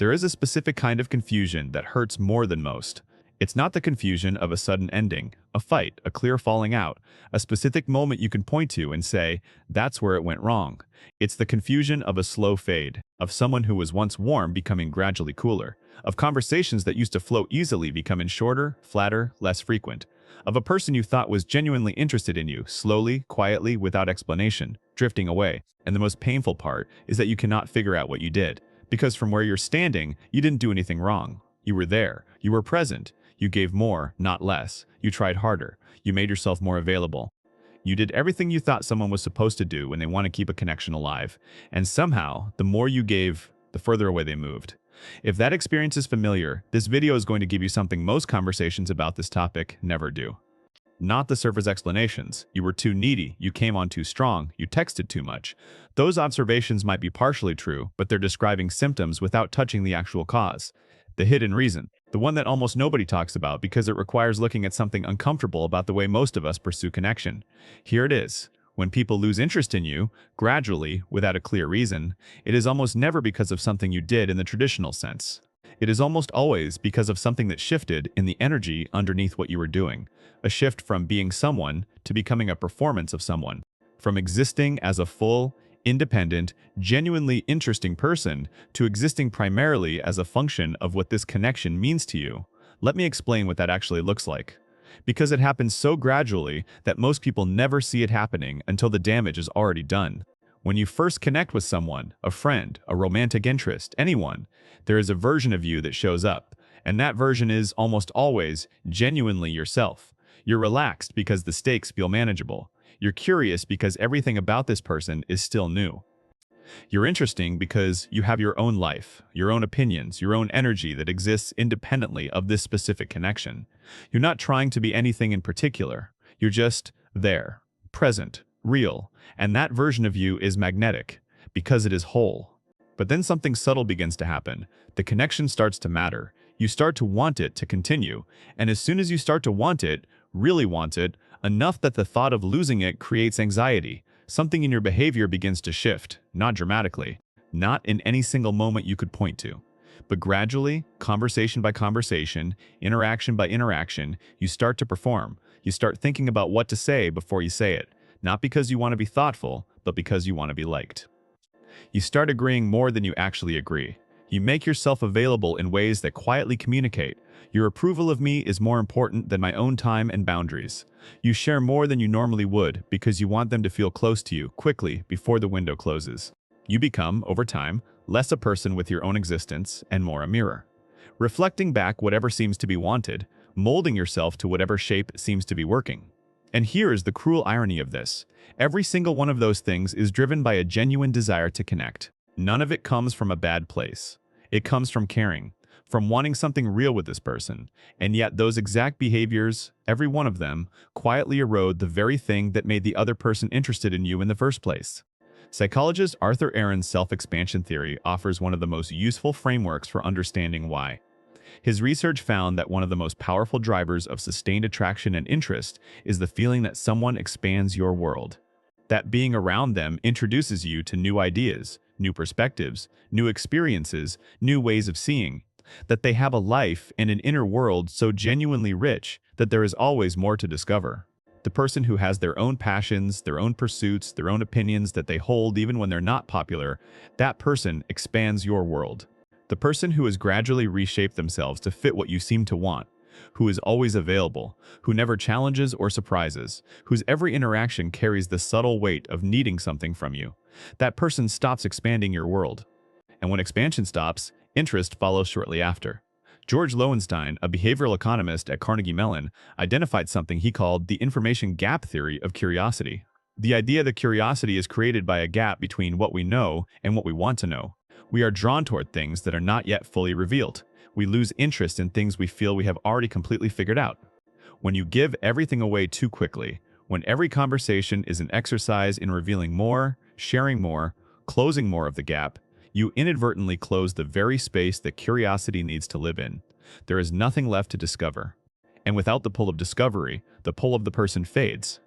There is a specific kind of confusion that hurts more than most. It's not the confusion of a sudden ending, a fight, a clear falling out, a specific moment you can point to and say, that's where it went wrong. It's the confusion of a slow fade, of someone who was once warm becoming gradually cooler, of conversations that used to flow easily becoming shorter, flatter, less frequent, of a person you thought was genuinely interested in you, slowly, quietly, without explanation, drifting away. And the most painful part is that you cannot figure out what you did. Because from where you're standing, you didn't do anything wrong. You were there. You were present. You gave more, not less. You tried harder. You made yourself more available. You did everything you thought someone was supposed to do when they want to keep a connection alive. And somehow, the more you gave, the further away they moved. If that experience is familiar, this video is going to give you something most conversations about this topic never do. Not the surface explanations. You were too needy, you came on too strong, you texted too much. Those observations might be partially true, but they're describing symptoms without touching the actual cause. The hidden reason. The one that almost nobody talks about because it requires looking at something uncomfortable about the way most of us pursue connection. Here it is. When people lose interest in you, gradually, without a clear reason, it is almost never because of something you did in the traditional sense. It is almost always because of something that shifted in the energy underneath what you were doing. A shift from being someone to becoming a performance of someone. From existing as a full, independent, genuinely interesting person to existing primarily as a function of what this connection means to you. Let me explain what that actually looks like. Because it happens so gradually that most people never see it happening until the damage is already done. When you first connect with someone, a friend, a romantic interest, anyone, there is a version of you that shows up, and that version is almost always genuinely yourself. You're relaxed because the stakes feel manageable. You're curious because everything about this person is still new. You're interesting because you have your own life, your own opinions, your own energy that exists independently of this specific connection. You're not trying to be anything in particular. You're just there, present, real, and that version of you is magnetic because it is whole. But then something subtle begins to happen. The connection starts to matter. You start to want it to continue, and as soon as you start to want it, really want it, enough that the thought of losing it creates anxiety. Something in your behavior begins to shift, not dramatically, not in any single moment you could point to. But gradually, conversation by conversation, interaction by interaction, you start to perform. You start thinking about what to say before you say it, not because you want to be thoughtful, but because you want to be liked. You start agreeing more than you actually agree. You make yourself available in ways that quietly communicate. Your approval of me is more important than my own time and boundaries. You share more than you normally would because you want them to feel close to you quickly before the window closes. You become, over time, less a person with your own existence and more a mirror. Reflecting back whatever seems to be wanted, molding yourself to whatever shape seems to be working. And here is the cruel irony of this. Every single one of those things is driven by a genuine desire to connect. None of it comes from a bad place. It comes from caring, from wanting something real with this person, and yet those exact behaviors, every one of them, quietly erode the very thing that made the other person interested in you in the first place. Psychologist Arthur Aaron's self-expansion theory offers one of the most useful frameworks for understanding why. His research found that one of the most powerful drivers of sustained attraction and interest is the feeling that someone expands your world. That being around them introduces you to new ideas, new perspectives, new experiences, new ways of seeing, that they have a life and an inner world so genuinely rich that there is always more to discover. The person who has their own passions, their own pursuits, their own opinions that they hold even when they're not popular, that person expands your world. The person who has gradually reshaped themselves to fit what you seem to want, who is always available, who never challenges or surprises, whose every interaction carries the subtle weight of needing something from you. That person stops expanding your world. And when expansion stops, interest follows shortly after. George Lowenstein, a behavioral economist at Carnegie Mellon, identified something he called the information gap theory of curiosity. The idea that curiosity is created by a gap between what we know and what we want to know. We are drawn toward things that are not yet fully revealed. We lose interest in things we feel we have already completely figured out. When you give everything away too quickly, when every conversation is an exercise in revealing more, sharing more, closing more of the gap, you inadvertently close the very space that curiosity needs to live in. There is nothing left to discover. And without the pull of discovery, the pull of the person fades.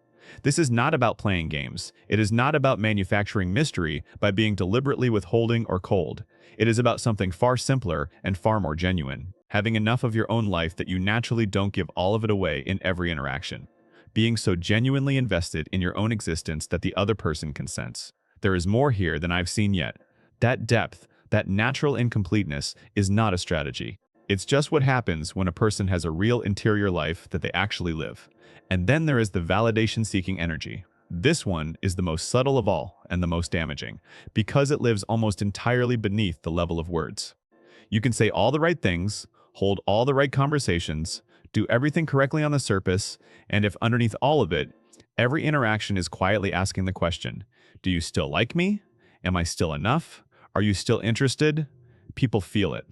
This is not about playing games. It is not about manufacturing mystery by being deliberately withholding or cold. It is about something far simpler and far more genuine. Having enough of your own life that you naturally don't give all of it away in every interaction. Being so genuinely invested in your own existence that the other person can sense. There is more here than I've seen yet. That depth, that natural incompleteness is not a strategy. It's just what happens when a person has a real interior life that they actually live. And then there is the validation-seeking energy. This one is the most subtle of all and the most damaging, because it lives almost entirely beneath the level of words. You can say all the right things, hold all the right conversations, do everything correctly on the surface, and if underneath all of it, every interaction is quietly asking the question, do you still like me? Am I still enough? Are you still interested? People feel it.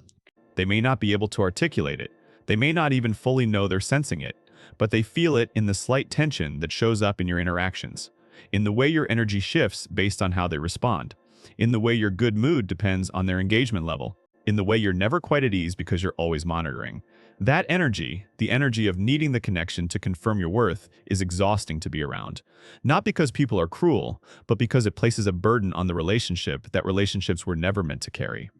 They may not be able to articulate it. They may not even fully know they're sensing it, but they feel it in the slight tension that shows up in your interactions, in the way your energy shifts based on how they respond, in the way your good mood depends on their engagement level, in the way you're never quite at ease because you're always monitoring. That energy, the energy of needing the connection to confirm your worth, is exhausting to be around. Not because people are cruel, but because it places a burden on the relationship that relationships were never meant to carry.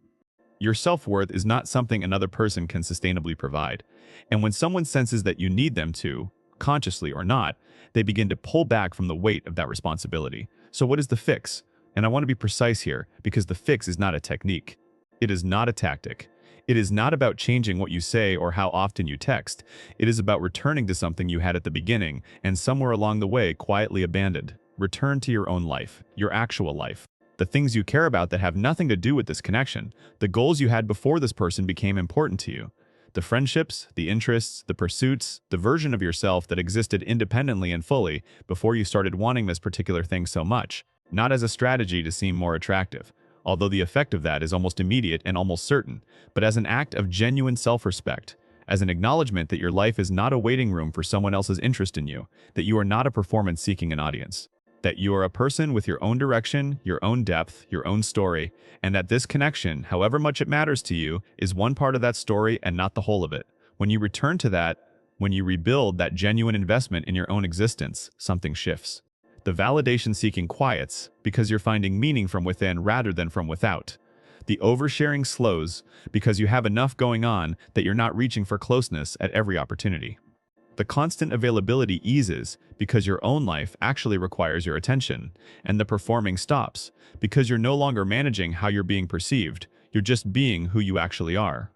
Your self-worth is not something another person can sustainably provide. And when someone senses that you need them to, consciously or not, they begin to pull back from the weight of that responsibility. So what is the fix? And I want to be precise here, because the fix is not a technique. It is not a tactic. It is not about changing what you say or how often you text. It is about returning to something you had at the beginning and somewhere along the way quietly abandoned. Return to your own life, your actual life. The things you care about that have nothing to do with this connection, the goals you had before this person became important to you. The friendships, the interests, the pursuits, the version of yourself that existed independently and fully before you started wanting this particular thing so much, not as a strategy to seem more attractive, although the effect of that is almost immediate and almost certain, but as an act of genuine self-respect, as an acknowledgement that your life is not a waiting room for someone else's interest in you, that you are not a performance seeking an audience. That you are a person with your own direction, your own depth, your own story, and that this connection, however much it matters to you, is one part of that story and not the whole of it. When you return to that, when you rebuild that genuine investment in your own existence, something shifts. The validation seeking quiets because you're finding meaning from within rather than from without. The oversharing slows because you have enough going on that you're not reaching for closeness at every opportunity. The constant availability eases because your own life actually requires your attention, and the performing stops because you're no longer managing how you're being perceived, you're just being who you actually are.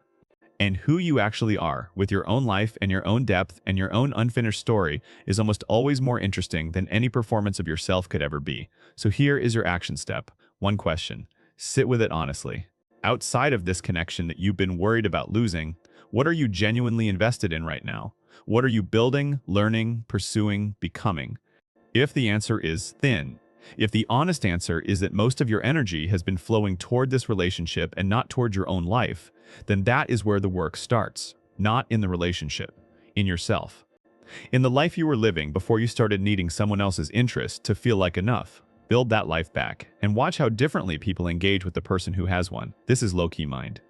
And who you actually are, with your own life and your own depth and your own unfinished story, is almost always more interesting than any performance of yourself could ever be. So here is your action step. One question. Sit with it honestly. Outside of this connection that you've been worried about losing, what are you genuinely invested in right now? What are you building, learning, pursuing, becoming? If the answer is thin, if the honest answer is that most of your energy has been flowing toward this relationship and not toward your own life, then that is where the work starts, not in the relationship, in yourself. In the life you were living before you started needing someone else's interest to feel like enough, build that life back and watch how differently people engage with the person who has one. This is Lowkey Mind.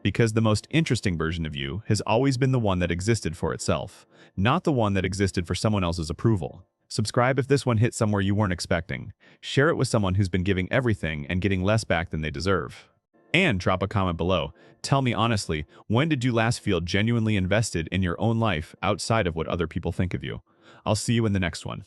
Because the most interesting version of you has always been the one that existed for itself, not the one that existed for someone else's approval. Subscribe if this one hit somewhere you weren't expecting. Share it with someone who's been giving everything and getting less back than they deserve. And drop a comment below. Tell me honestly, when did you last feel genuinely invested in your own life outside of what other people think of you? I'll see you in the next one.